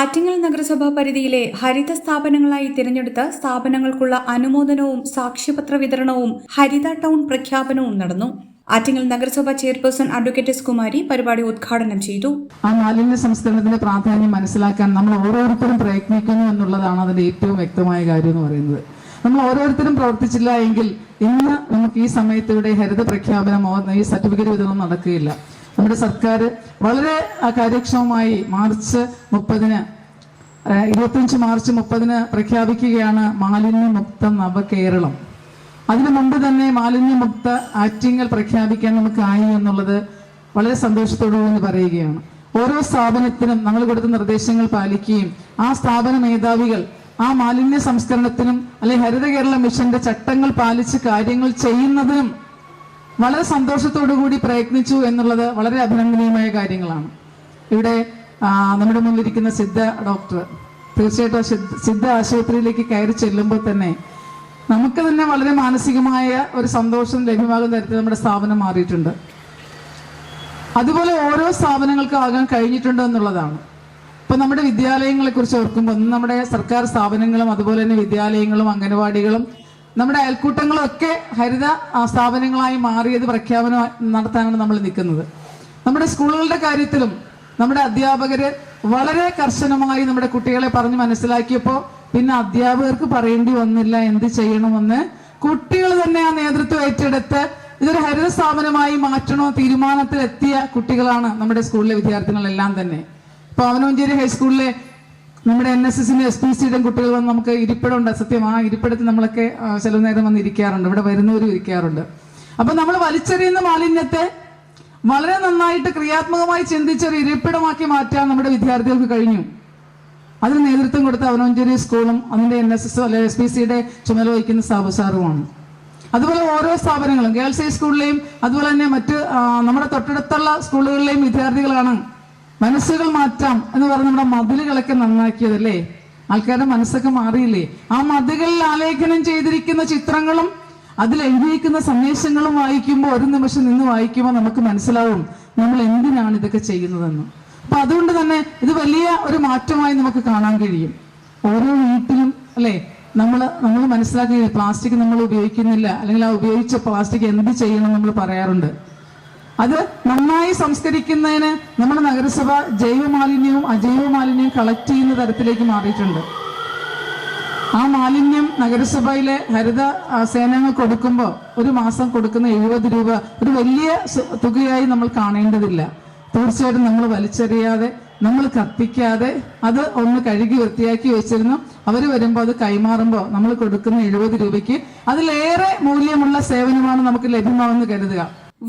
ആറ്റിങ്ങൽ നഗരസഭാ പരിധിയിലെ ഹരിത സ്ഥാപനങ്ങളായി തിരഞ്ഞെടുത്ത സ്ഥാപനങ്ങൾക്കുള്ള അനുമോദനവും സാക്ഷ്യപത്ര വിതരണവും ഹരിത ടൗൺ പ്രഖ്യാപനവും നടന്നു. ആറ്റിങ്ങൽ നഗരസഭാ ചെയർപേഴ്സൺ അഡ്വക്കേറ്റ് എസ് കുമാരി പരിപാടി ഉദ്ഘാടനം ചെയ്തു. ആ മാലിന്യ സംസ്കരണത്തിന്റെ പ്രാധാന്യം മനസ്സിലാക്കാൻ നമ്മൾ ഓരോരുത്തരും പ്രയത്നിക്കുന്നു എന്നുള്ളതാണ് അതിന്റെ ഏറ്റവും വ്യക്തമായ കാര്യം എന്ന് പറയുന്നത്. നമ്മൾ ഓരോരുത്തരും പ്രവർത്തിച്ചില്ല എങ്കിൽ ഇന്ന് നമുക്ക് ഈ സമയത്ത് ഇവിടെ ഹരിത പ്രഖ്യാപനമോ ഈ സർട്ടിഫിക്കറ്റ് വിതരണം നടക്കുകയില്ല. നമ്മുടെ സർക്കാർ വളരെ കാര്യക്ഷമമായി മാർച്ച് 30 പ്രഖ്യാപിക്കുകയാണ് മാലിന്യമുക്ത നവകേരളം. അതിനു മുമ്പ് തന്നെ മാലിന്യമുക്ത ആറ്റിങ്ങൽ പ്രഖ്യാപിക്കാൻ നമുക്കായി എന്നുള്ളത് വളരെ സന്തോഷത്തോടുകൂടി പറയുകയാണ്. ഓരോ സ്ഥാപനത്തിനും നമ്മൾ കൊടുത്ത നിർദ്ദേശങ്ങൾ പാലിക്കുകയും ആ സ്ഥാപന മേധാവികൾ ആ മാലിന്യ സംസ്കരണത്തിനും അല്ലെങ്കിൽ ഹരിത കേരള മിഷന്റെ ചട്ടങ്ങൾ പാലിച്ച് കാര്യങ്ങൾ ചെയ്യുന്നതിനും വളരെ സന്തോഷത്തോടുകൂടി പ്രയത്നിച്ചു എന്നുള്ളത് വളരെ അഭിനന്ദനീയമായ കാര്യങ്ങളാണ്. ഇവിടെ നമ്മുടെ മുന്നിലിരിക്കുന്ന സിദ്ധ ഡോക്ടർ തീർച്ചയായിട്ടും സിദ്ധ ആശുപത്രിയിലേക്ക് കയറി ചെല്ലുമ്പോൾ തന്നെ നമുക്ക് തന്നെ വളരെ മാനസികമായ ഒരു സന്തോഷം ലഭ്യമാകുന്ന തരത്തിൽ നമ്മുടെ സ്ഥാപനം മാറിയിട്ടുണ്ട്. അതുപോലെ ഓരോ സ്ഥാപനങ്ങൾക്കും ആകാൻ കഴിഞ്ഞിട്ടുണ്ട് എന്നുള്ളതാണ്. ഇപ്പൊ നമ്മുടെ വിദ്യാലയങ്ങളെ കുറിച്ച് ഓർക്കുമ്പോൾ നമ്മുടെ സർക്കാർ സ്ഥാപനങ്ങളും അതുപോലെ തന്നെ വിദ്യാലയങ്ങളും അംഗനവാടികളും നമ്മുടെ അയൽക്കൂട്ടങ്ങളും ഒക്കെ ഹരിത സ്ഥാപനങ്ങളായി മാറിയത് പ്രഖ്യാപനം നടത്താനാണ് നമ്മൾ നിൽക്കുന്നത്. നമ്മുടെ സ്കൂളുകളുടെ കാര്യത്തിലും നമ്മുടെ അധ്യാപകര് വളരെ കർശനമായി നമ്മുടെ കുട്ടികളെ പറഞ്ഞ് മനസ്സിലാക്കിയപ്പോൾ പിന്നെ അധ്യാപകർക്ക് പറയേണ്ടി വന്നില്ല എന്ത് ചെയ്യണമെന്ന്. കുട്ടികൾ തന്നെ ആ നേതൃത്വം ഏറ്റെടുത്ത് ഇതൊരു ഹരിത സ്ഥാപനമായി മാറ്റണോ തീരുമാനത്തിലെത്തിയ കുട്ടികളാണ് നമ്മുടെ സ്കൂളിലെ വിദ്യാർത്ഥികളെല്ലാം തന്നെ. ഇപ്പൊ അവനോഞ്ചേരി ഹൈസ്കൂളിലെ നമ്മുടെ NSSന്റെ SPCയുടെ കുട്ടികൾ വന്ന് നമുക്ക് ഇരിപ്പിടമുണ്ട്. സത്യം ആ ഇരിപ്പിടത്തിൽ നമ്മളൊക്കെ ചില നേരം വന്ന് ഇരിക്കാറുണ്ട്. ഇവിടെ വരുന്നവരും ഇരിക്കാറുണ്ട്. അപ്പൊ നമ്മൾ വലിച്ചെറിയുന്ന മാലിന്യത്തെ വളരെ നന്നായിട്ട് ക്രിയാത്മകമായി ചിന്തിച്ചൊരു ഇരിപ്പിടമാക്കി മാറ്റാൻ നമ്മുടെ വിദ്യാർത്ഥികൾക്ക് കഴിഞ്ഞു. അതിന് നേതൃത്വം കൊടുത്ത അവനോഞ്ചേരി സ്കൂളും അതിന്റെ NSS അല്ലെ SPCയുടെ ചുമതല വഹിക്കുന്ന സാബു സാറുമാണ്. അതുപോലെ ഓരോ സ്ഥാപനങ്ങളും ഗേൾസ് ഹൈസ്കൂളിലെയും അതുപോലെ തന്നെ മറ്റ് നമ്മുടെ തൊട്ടടുത്തുള്ള സ്കൂളുകളിലെയും വിദ്യാർത്ഥികളാണ് മനസ്സുകൾ മാറ്റാം എന്ന് പറഞ്ഞ് നമ്മുടെ മതിലുകളൊക്കെ നന്നാക്കിയതല്ലേ. ആൾക്കാരുടെ മനസ്സൊക്കെ മാറിയില്ലേ. ആ മതിലുകളിൽ ആലേഖനം ചെയ്തിരിക്കുന്ന ചിത്രങ്ങളും അതിൽ എഴുതിയിരിക്കുന്ന സന്ദേശങ്ങളും വായിക്കുമ്പോൾ ഒരു നിമിഷം നിന്ന് വായിക്കുമ്പോൾ നമുക്ക് മനസ്സിലാവും നമ്മൾ എന്തിനാണ് ഇതൊക്കെ ചെയ്യുന്നതെന്ന്. അപ്പൊ അതുകൊണ്ട് തന്നെ ഇത് വലിയ ഒരു മാറ്റമായി നമുക്ക് കാണാൻ കഴിയും. ഓരോ വീട്ടിലും അല്ലെ നമ്മൾ മനസ്സിലാക്കി പ്ലാസ്റ്റിക് നമ്മൾ ഉപയോഗിക്കുന്നില്ല, അല്ലെങ്കിൽ ആ ഉപയോഗിച്ച പ്ലാസ്റ്റിക് എന്ത് ചെയ്യണം നമ്മൾ പറയാറുണ്ട്. അത് നന്നായി സംസ്കരിക്കുന്നതിന് നമ്മുടെ നഗരസഭ ജൈവ മാലിന്യവും അജൈവ മാലിന്യവും കളക്ട് ചെയ്യുന്ന തരത്തിലേക്ക് മാറിയിട്ടുണ്ട്. ആ മാലിന്യം നഗരസഭയിലെ ഹരിത സേനകൾ കൊടുക്കുമ്പോൾ ഒരു മാസം കൊടുക്കുന്ന 70 രൂപ ഒരു വലിയ തുകയായി നമ്മൾ കാണേണ്ടതില്ല. തീർച്ചയായിട്ടും നമ്മൾ വലിച്ചെറിയാതെ നമ്മൾ കത്തിക്കാതെ അത് ഒന്ന് കഴുകി വൃത്തിയാക്കി വെച്ചിരുന്നു. അവർ വരുമ്പോൾ അത് കൈമാറുമ്പോൾ നമ്മൾ കൊടുക്കുന്ന 70 രൂപയ്ക്ക് അതിലേറെ മൂല്യമുള്ള സേവനമാണ് നമുക്ക് ലഭ്യമാവെന്ന് കരുതുക.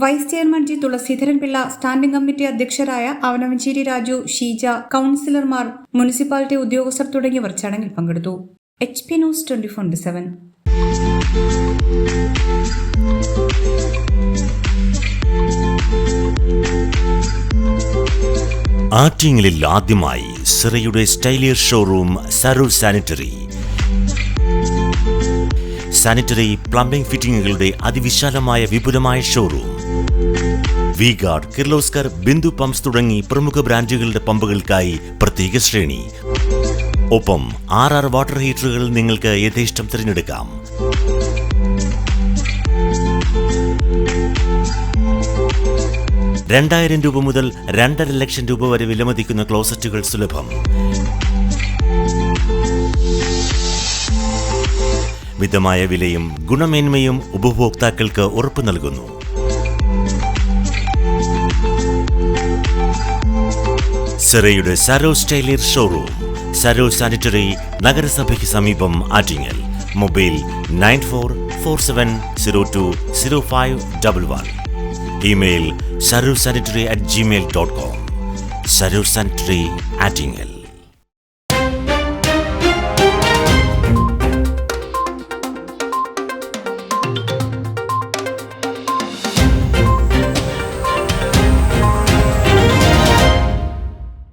Vice chairman G Thulaseedharan Pillai, standing committee അധ്യക്ഷരായ അവനവഞ്ചേരി രാജു, ഷീജ, കൌൺസിലർമാർ, മുനിസിപ്പാലിറ്റി ഉദ്യോഗസ്ഥർ തുടങ്ങിയവർ ചടങ്ങിൽ പങ്കെടുത്തു. HP news 24/7. ആറ്റിങ്ങലിൽ ആദ്യമായി സിറയുടെ സ്റ്റൈലിയർ ഷോറൂം സരൂർ സാനിറ്ററി പ്ലംബിംഗ് ഫിറ്റിംഗുകളുടെ അതിവിശാലമായ വിപുലമായ showroom. V Guard, Kirloskar, Bindu pumps തുടങ്ങി പ്രമുഖ ബ്രാൻഡുകളുടെ പമ്പുകൾക്കായി പ്രത്യേക ശ്രേണി. ഒപ്പം 6 വാട്ടർ ഹീറ്ററുകൾ നിങ്ങൾക്ക് യഥേഷ്ടം തിരഞ്ഞെടുക്കാം. ₹2,000 മുതൽ 2.5 ലക്ഷം രൂപ വരെ വിലമതിക്കുന്ന ക്ലോസറ്റുകൾ സുലഭം. മിതമായ വിലയും ഗുണമേന്മയും ഉപഭോക്താക്കൾക്ക് ഉറപ്പു നൽകുന്നു. സിറയുടെ സരോ സ്റ്റൈലിയർ ഷോറൂം, സരോ സാനിറ്ററി, നഗരസഭയ്ക്ക് സമീപം, Attingal. Mobile 9447020511. Email sarursanitary@gmail.com. Sarur Sanitary, Attingal.